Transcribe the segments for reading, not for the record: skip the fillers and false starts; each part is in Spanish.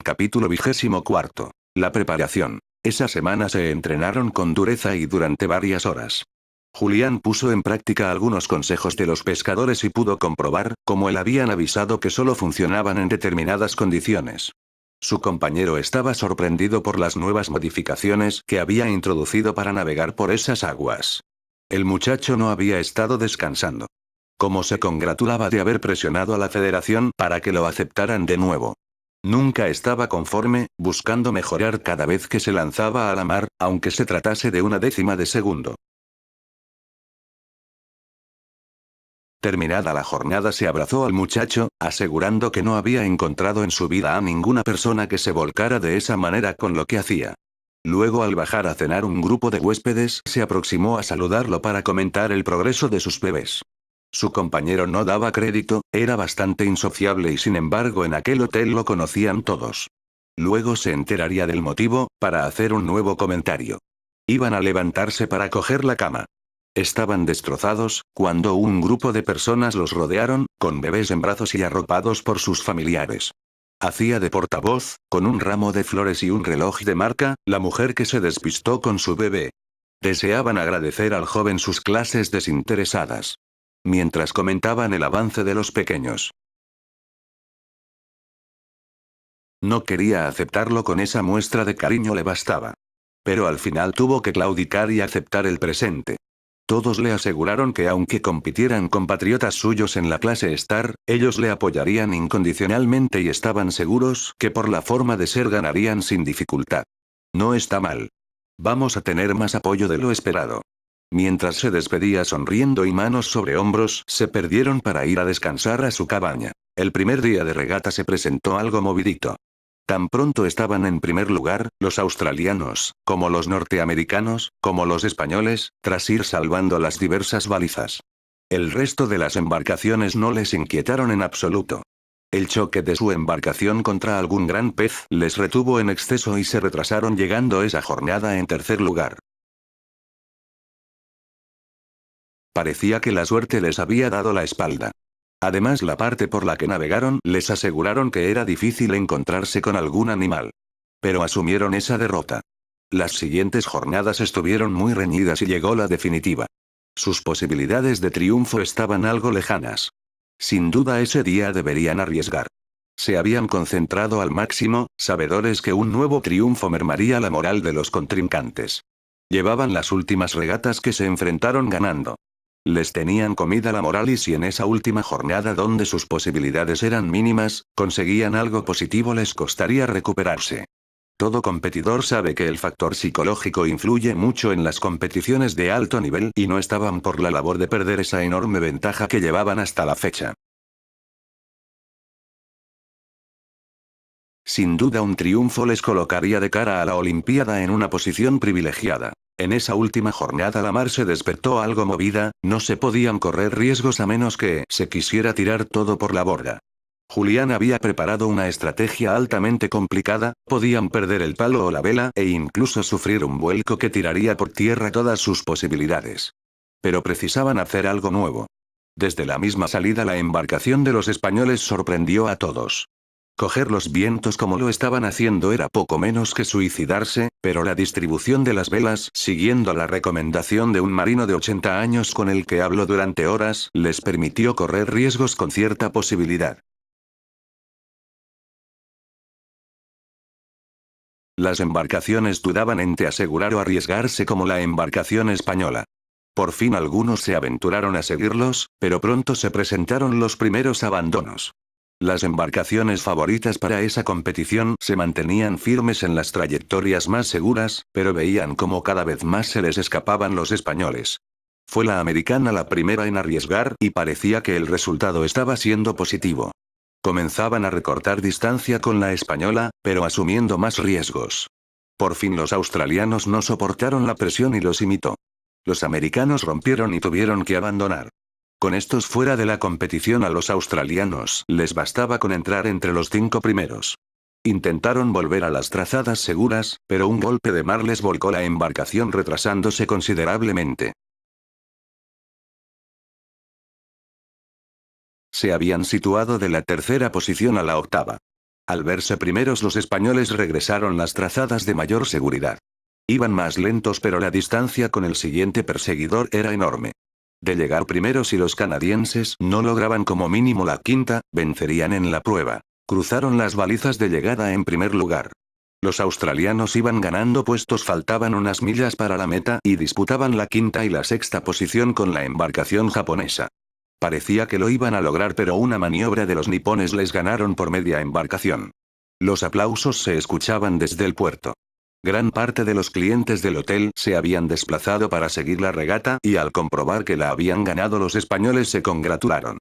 Capítulo 24. La preparación. Esa semana se entrenaron con dureza y durante varias horas. Julián puso en práctica algunos consejos de los pescadores y pudo comprobar, como él habían avisado, que solo funcionaban en determinadas condiciones. Su compañero estaba sorprendido por las nuevas modificaciones que había introducido para navegar por esas aguas. El muchacho no había estado descansando. Como se congratulaba de haber presionado a la Federación para que lo aceptaran de nuevo. Nunca estaba conforme, buscando mejorar cada vez que se lanzaba a la mar, aunque se tratase de una décima de segundo. Terminada la jornada, se abrazó al muchacho, asegurando que no había encontrado en su vida a ninguna persona que se volcara de esa manera con lo que hacía. Luego, al bajar a cenar, un grupo de huéspedes se aproximó a saludarlo para comentar el progreso de sus bebés. Su compañero no daba crédito, era bastante insociable y sin embargo en aquel hotel lo conocían todos. Luego se enteraría del motivo, para hacer un nuevo comentario. Iban a levantarse para coger la cama. Estaban destrozados, cuando un grupo de personas los rodearon, con bebés en brazos y arropados por sus familiares. Hacía de portavoz, con un ramo de flores y un reloj de marca, la mujer que se despistó con su bebé. Deseaban agradecer al joven sus clases desinteresadas. Mientras comentaban el avance de los pequeños. No quería aceptarlo, con esa muestra de cariño le bastaba. Pero al final tuvo que claudicar y aceptar el presente. Todos le aseguraron que aunque compitieran compatriotas suyos en la clase Star, ellos le apoyarían incondicionalmente y estaban seguros que por la forma de ser ganarían sin dificultad. No está mal. Vamos a tener más apoyo de lo esperado. Mientras se despedía sonriendo y manos sobre hombros, se perdieron para ir a descansar a su cabaña. El primer día de regata se presentó algo movidito. Tan pronto estaban en primer lugar, los australianos, como los norteamericanos, como los españoles, tras ir salvando las diversas balizas. El resto de las embarcaciones no les inquietaron en absoluto. El choque de su embarcación contra algún gran pez les retuvo en exceso y se retrasaron, llegando esa jornada en tercer lugar. Parecía que la suerte les había dado la espalda. Además, la parte por la que navegaron les aseguraron que era difícil encontrarse con algún animal. Pero asumieron esa derrota. Las siguientes jornadas estuvieron muy reñidas y llegó la definitiva. Sus posibilidades de triunfo estaban algo lejanas. Sin duda ese día deberían arriesgar. Se habían concentrado al máximo, sabedores que un nuevo triunfo mermaría la moral de los contrincantes. Llevaban las últimas regatas que se enfrentaron ganando. Les tenían comida la moral y si en esa última jornada donde sus posibilidades eran mínimas, conseguían algo positivo les costaría recuperarse. Todo competidor sabe que el factor psicológico influye mucho en las competiciones de alto nivel y no estaban por la labor de perder esa enorme ventaja que llevaban hasta la fecha. Sin duda un triunfo les colocaría de cara a la Olimpiada en una posición privilegiada. En esa última jornada la mar se despertó algo movida, no se podían correr riesgos a menos que se quisiera tirar todo por la borda. Julián había preparado una estrategia altamente complicada, podían perder el palo o la vela e incluso sufrir un vuelco que tiraría por tierra todas sus posibilidades. Pero precisaban hacer algo nuevo. Desde la misma salida la embarcación de los españoles sorprendió a todos. Coger los vientos como lo estaban haciendo era poco menos que suicidarse, pero la distribución de las velas, siguiendo la recomendación de un marino de 80 años con el que habló durante horas, les permitió correr riesgos con cierta posibilidad. Las embarcaciones dudaban entre asegurar o arriesgarse como la embarcación española. Por fin algunos se aventuraron a seguirlos, pero pronto se presentaron los primeros abandonos. Las embarcaciones favoritas para esa competición se mantenían firmes en las trayectorias más seguras, pero veían como cada vez más se les escapaban los españoles. Fue la americana la primera en arriesgar y parecía que el resultado estaba siendo positivo. Comenzaban a recortar distancia con la española, pero asumiendo más riesgos. Por fin los australianos no soportaron la presión y los imitó. Los americanos rompieron y tuvieron que abandonar. Con estos fuera de la competición, a los australianos les bastaba con entrar entre los 5 primeros. Intentaron volver a las trazadas seguras, pero un golpe de mar les volcó la embarcación retrasándose considerablemente. Se habían situado de la tercera posición a la octava. Al verse primeros los españoles regresaron las trazadas de mayor seguridad. Iban más lentos pero la distancia con el siguiente perseguidor era enorme. De llegar primeros si los canadienses no lograban como mínimo la quinta, vencerían en la prueba. Cruzaron las balizas de llegada en primer lugar. Los australianos iban ganando puestos, faltaban unas millas para la meta y disputaban la quinta y la sexta posición con la embarcación japonesa. Parecía que lo iban a lograr pero una maniobra de los nipones les ganaron por media embarcación. Los aplausos se escuchaban desde el puerto. Gran parte de los clientes del hotel se habían desplazado para seguir la regata y al comprobar que la habían ganado los españoles se congratularon.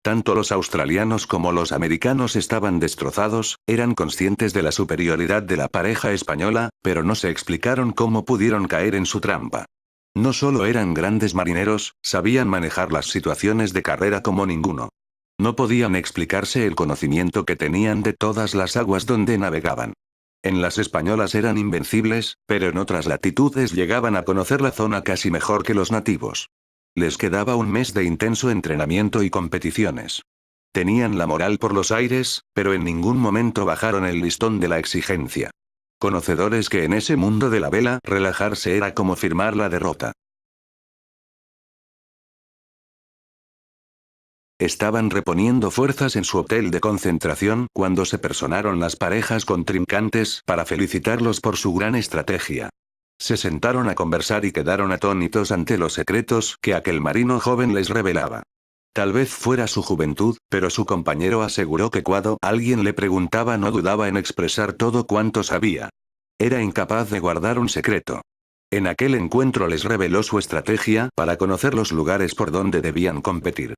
Tanto los australianos como los americanos estaban destrozados, eran conscientes de la superioridad de la pareja española, pero no se explicaron cómo pudieron caer en su trampa. No solo eran grandes marineros, sabían manejar las situaciones de carrera como ninguno. No podían explicarse el conocimiento que tenían de todas las aguas donde navegaban. En las españolas eran invencibles, pero en otras latitudes llegaban a conocer la zona casi mejor que los nativos. Les quedaba un mes de intenso entrenamiento y competiciones. Tenían la moral por los aires, pero en ningún momento bajaron el listón de la exigencia. Conocedores que en ese mundo de la vela, relajarse era como firmar la derrota. Estaban reponiendo fuerzas en su hotel de concentración cuando se personaron las parejas contrincantes para felicitarlos por su gran estrategia. Se sentaron a conversar y quedaron atónitos ante los secretos que aquel marino joven les revelaba. Tal vez fuera su juventud, pero su compañero aseguró que cuando alguien le preguntaba no dudaba en expresar todo cuanto sabía. Era incapaz de guardar un secreto. En aquel encuentro les reveló su estrategia para conocer los lugares por donde debían competir.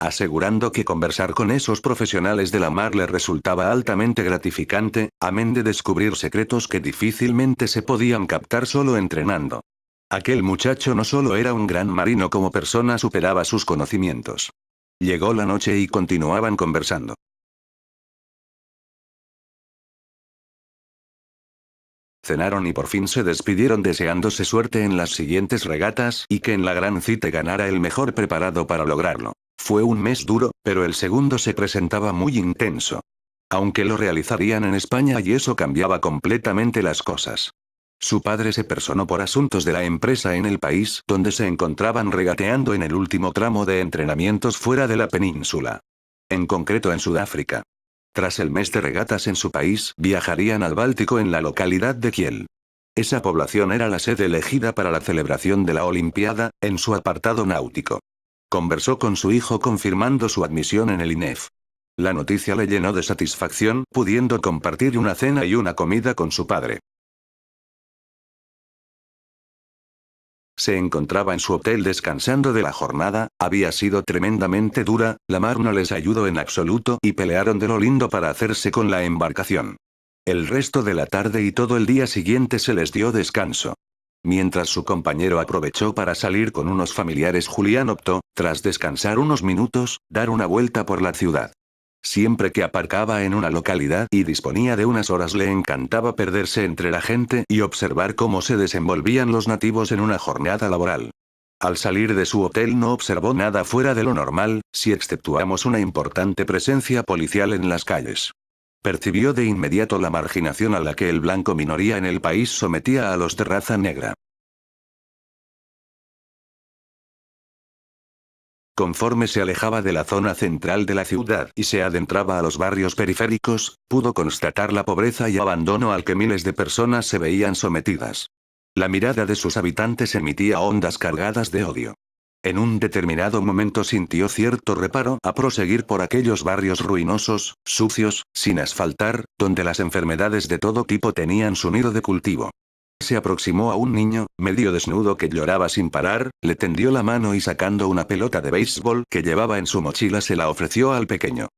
Asegurando que conversar con esos profesionales de la mar les resultaba altamente gratificante, amén de descubrir secretos que difícilmente se podían captar solo entrenando. Aquel muchacho no solo era un gran marino, como persona superaba sus conocimientos. Llegó la noche y continuaban conversando. Cenaron y por fin se despidieron deseándose suerte en las siguientes regatas y que en la gran cita ganara el mejor preparado para lograrlo. Fue un mes duro, pero el segundo se presentaba muy intenso. Aunque lo realizarían en España y eso cambiaba completamente las cosas. Su padre se personó por asuntos de la empresa en el país donde se encontraban regateando en el último tramo de entrenamientos fuera de la península. En concreto en Sudáfrica. Tras el mes de regatas en su país, viajarían al Báltico en la localidad de Kiel. Esa población era la sede elegida para la celebración de la Olimpiada, en su apartado náutico. Conversó con su hijo confirmando su admisión en el INEF. La noticia le llenó de satisfacción, pudiendo compartir una cena y una comida con su padre. Se encontraba en su hotel descansando de la jornada, había sido tremendamente dura, la mar no les ayudó en absoluto y pelearon de lo lindo para hacerse con la embarcación. El resto de la tarde y todo el día siguiente se les dio descanso. Mientras su compañero aprovechó para salir con unos familiares, Julián optó, tras descansar unos minutos, dar una vuelta por la ciudad. Siempre que aparcaba en una localidad y disponía de unas horas le encantaba perderse entre la gente y observar cómo se desenvolvían los nativos en una jornada laboral. Al salir de su hotel no observó nada fuera de lo normal, si exceptuamos una importante presencia policial en las calles. Percibió de inmediato la marginación a la que el blanco minoría en el país sometía a los de raza negra. Conforme se alejaba de la zona central de la ciudad y se adentraba a los barrios periféricos, pudo constatar la pobreza y abandono al que miles de personas se veían sometidas. La mirada de sus habitantes emitía ondas cargadas de odio. En un determinado momento sintió cierto reparo a proseguir por aquellos barrios ruinosos, sucios, sin asfaltar, donde las enfermedades de todo tipo tenían su nido de cultivo. Se aproximó a un niño, medio desnudo que lloraba sin parar, le tendió la mano y sacando una pelota de béisbol que llevaba en su mochila se la ofreció al pequeño.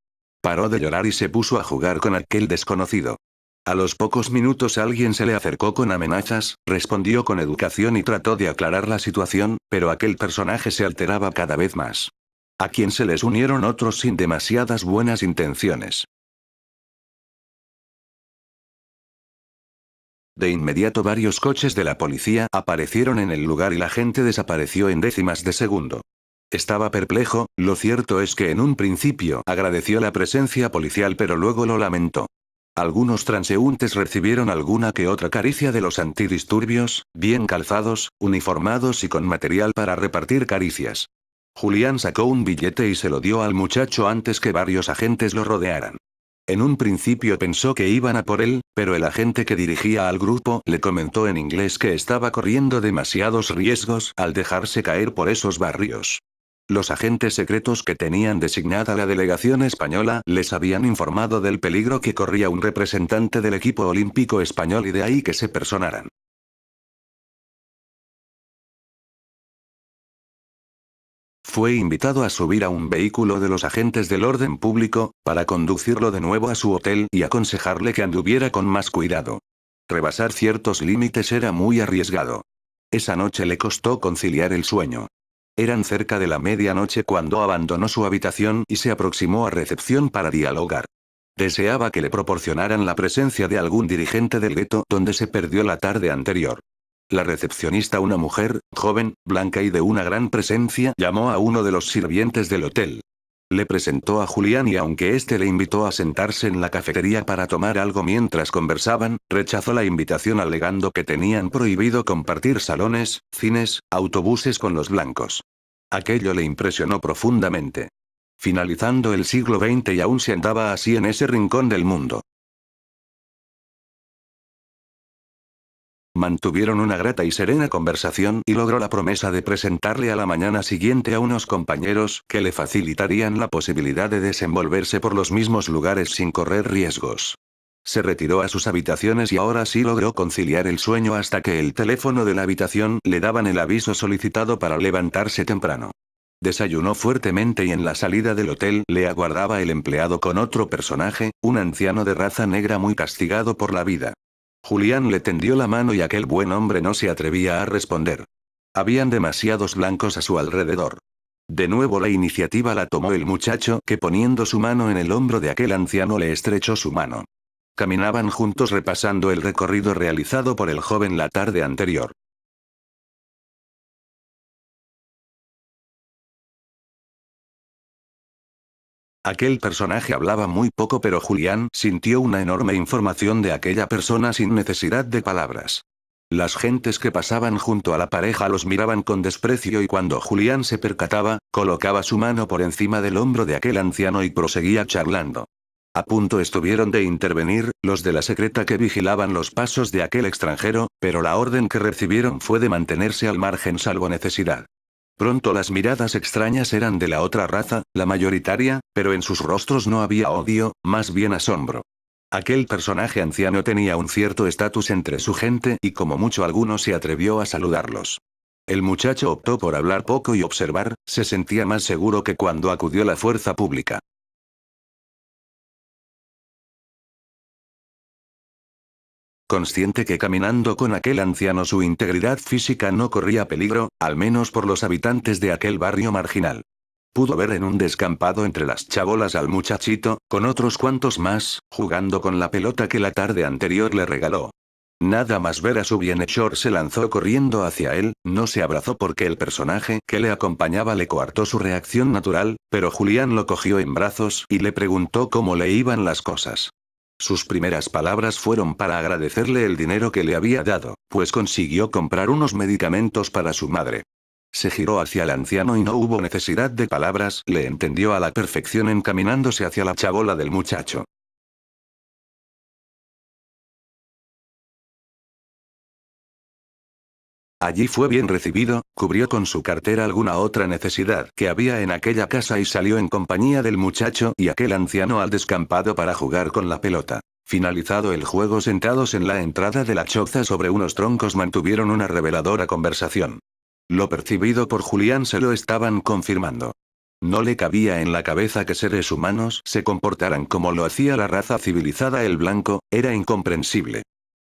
Paró de llorar y se puso a jugar con aquel desconocido. A los pocos minutos alguien se le acercó con amenazas, respondió con educación y trató de aclarar la situación, pero aquel personaje se alteraba cada vez más. A quien se les unieron otros sin demasiadas buenas intenciones. De inmediato varios coches de la policía aparecieron en el lugar y la gente desapareció en décimas de segundo. Estaba perplejo, lo cierto es que en un principio agradeció la presencia policial pero luego lo lamentó. Algunos transeúntes recibieron alguna que otra caricia de los antidisturbios, bien calzados, uniformados y con material para repartir caricias. Julián sacó un billete y se lo dio al muchacho antes que varios agentes lo rodearan. En un principio pensó que iban a por él, pero el agente que dirigía al grupo le comentó en inglés que estaba corriendo demasiados riesgos al dejarse caer por esos barrios. Los agentes secretos que tenían designada la delegación española les habían informado del peligro que corría un representante del equipo olímpico español y de ahí que se personaran. Fue invitado a subir a un vehículo de los agentes del orden público, para conducirlo de nuevo a su hotel y aconsejarle que anduviera con más cuidado. Rebasar ciertos límites era muy arriesgado. Esa noche le costó conciliar el sueño. Eran cerca de la medianoche cuando abandonó su habitación y se aproximó a recepción para dialogar. Deseaba que le proporcionaran la presencia de algún dirigente del gueto donde se perdió la tarde anterior. La recepcionista, una mujer, joven, blanca y de una gran presencia, llamó a uno de los sirvientes del hotel. Le presentó a Julián y aunque éste le invitó a sentarse en la cafetería para tomar algo mientras conversaban, rechazó la invitación alegando que tenían prohibido compartir salones, cines, autobuses con los blancos. Aquello le impresionó profundamente. Finalizando el siglo XX y aún se andaba así en ese rincón del mundo. Mantuvieron una grata y serena conversación y logró la promesa de presentarle a la mañana siguiente a unos compañeros que le facilitarían la posibilidad de desenvolverse por los mismos lugares sin correr riesgos. Se retiró a sus habitaciones y ahora sí logró conciliar el sueño hasta que el teléfono de la habitación le daban el aviso solicitado para levantarse temprano. Desayunó fuertemente y en la salida del hotel le aguardaba el empleado con otro personaje, un anciano de raza negra muy castigado por la vida. Julián le tendió la mano y aquel buen hombre no se atrevía a responder. Habían demasiados blancos a su alrededor. De nuevo la iniciativa la tomó el muchacho que poniendo su mano en el hombro de aquel anciano le estrechó su mano. Caminaban juntos repasando el recorrido realizado por el joven la tarde anterior. Aquel personaje hablaba muy poco pero Julián sintió una enorme información de aquella persona sin necesidad de palabras. Las gentes que pasaban junto a la pareja los miraban con desprecio y cuando Julián se percataba, colocaba su mano por encima del hombro de aquel anciano y proseguía charlando. A punto estuvieron de intervenir los de la secreta que vigilaban los pasos de aquel extranjero, pero la orden que recibieron fue de mantenerse al margen salvo necesidad. Pronto las miradas extrañas eran de la otra raza, la mayoritaria, pero en sus rostros no había odio, más bien asombro. Aquel personaje anciano tenía un cierto estatus entre su gente y como mucho alguno se atrevió a saludarlos. El muchacho optó por hablar poco y observar, se sentía más seguro que cuando acudió la fuerza pública. Consciente que caminando con aquel anciano su integridad física no corría peligro, al menos por los habitantes de aquel barrio marginal. Pudo ver en un descampado entre las chabolas al muchachito, con otros cuantos más, jugando con la pelota que la tarde anterior le regaló. Nada más ver a su bienhechor se lanzó corriendo hacia él, no se abrazó porque el personaje que le acompañaba le coartó su reacción natural, pero Julián lo cogió en brazos y le preguntó cómo le iban las cosas. Sus primeras palabras fueron para agradecerle el dinero que le había dado, pues consiguió comprar unos medicamentos para su madre. Se giró hacia el anciano y no hubo necesidad de palabras, le entendió a la perfección encaminándose hacia la chabola del muchacho. Allí fue bien recibido, cubrió con su cartera alguna otra necesidad que había en aquella casa y salió en compañía del muchacho y aquel anciano al descampado para jugar con la pelota. Finalizado el juego sentados en la entrada de la choza sobre unos troncos mantuvieron una reveladora conversación. Lo percibido por Julián se lo estaban confirmando. No le cabía en la cabeza que seres humanos se comportaran como lo hacía la raza civilizada el blanco, era incomprensible.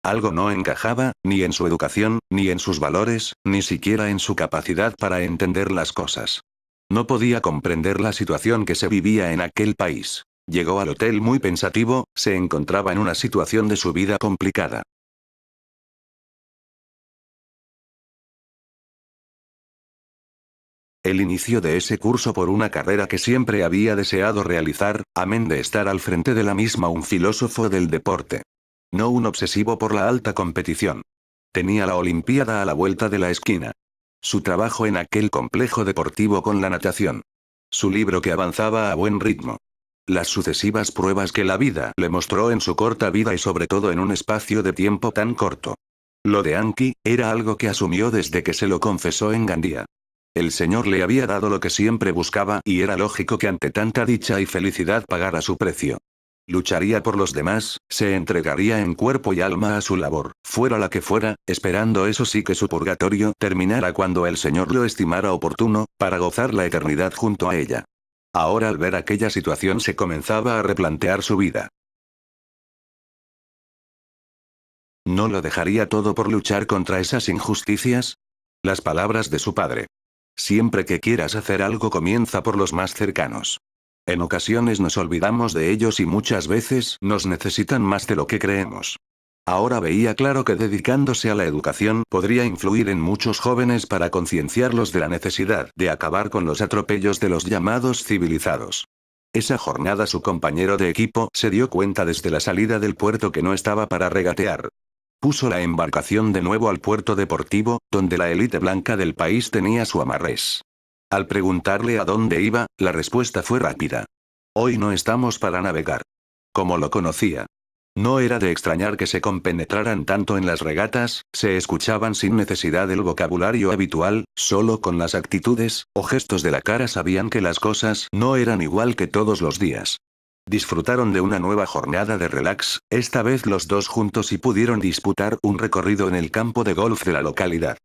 Algo no encajaba, ni en su educación, ni en sus valores, ni siquiera en su capacidad para entender las cosas. No podía comprender la situación que se vivía en aquel país. Llegó al hotel muy pensativo, se encontraba en una situación de su vida complicada. El inicio de ese curso por una carrera que siempre había deseado realizar, amén de estar al frente de la misma, un filósofo del deporte. No un obsesivo por la alta competición. Tenía la Olimpiada a la vuelta de la esquina. Su trabajo en aquel complejo deportivo con la natación. Su libro que avanzaba a buen ritmo. Las sucesivas pruebas que la vida le mostró en su corta vida y sobre todo en un espacio de tiempo tan corto. Lo de Anki, era algo que asumió desde que se lo confesó en Gandía. El Señor le había dado lo que siempre buscaba y era lógico que ante tanta dicha y felicidad pagara su precio. Lucharía por los demás, se entregaría en cuerpo y alma a su labor, fuera la que fuera, esperando eso sí que su purgatorio terminara cuando el Señor lo estimara oportuno, para gozar la eternidad junto a ella. Ahora al ver aquella situación se comenzaba a replantear su vida. ¿No lo dejaría todo por luchar contra esas injusticias? Las palabras de su padre. Siempre que quieras hacer algo comienza por los más cercanos. En ocasiones nos olvidamos de ellos y muchas veces nos necesitan más de lo que creemos. Ahora veía claro que dedicándose a la educación podría influir en muchos jóvenes para concienciarlos de la necesidad de acabar con los atropellos de los llamados civilizados. Esa jornada su compañero de equipo se dio cuenta desde la salida del puerto que no estaba para regatear. Puso la embarcación de nuevo al puerto deportivo, donde la élite blanca del país tenía su amarrés. Al preguntarle a dónde iba, la respuesta fue rápida. Hoy no estamos para navegar. Como lo conocía. No era de extrañar que se compenetraran tanto en las regatas, se escuchaban sin necesidad del vocabulario habitual, solo con las actitudes o gestos de la cara sabían que las cosas no eran igual que todos los días. Disfrutaron de una nueva jornada de relax, esta vez los dos juntos y pudieron disputar un recorrido en el campo de golf de la localidad.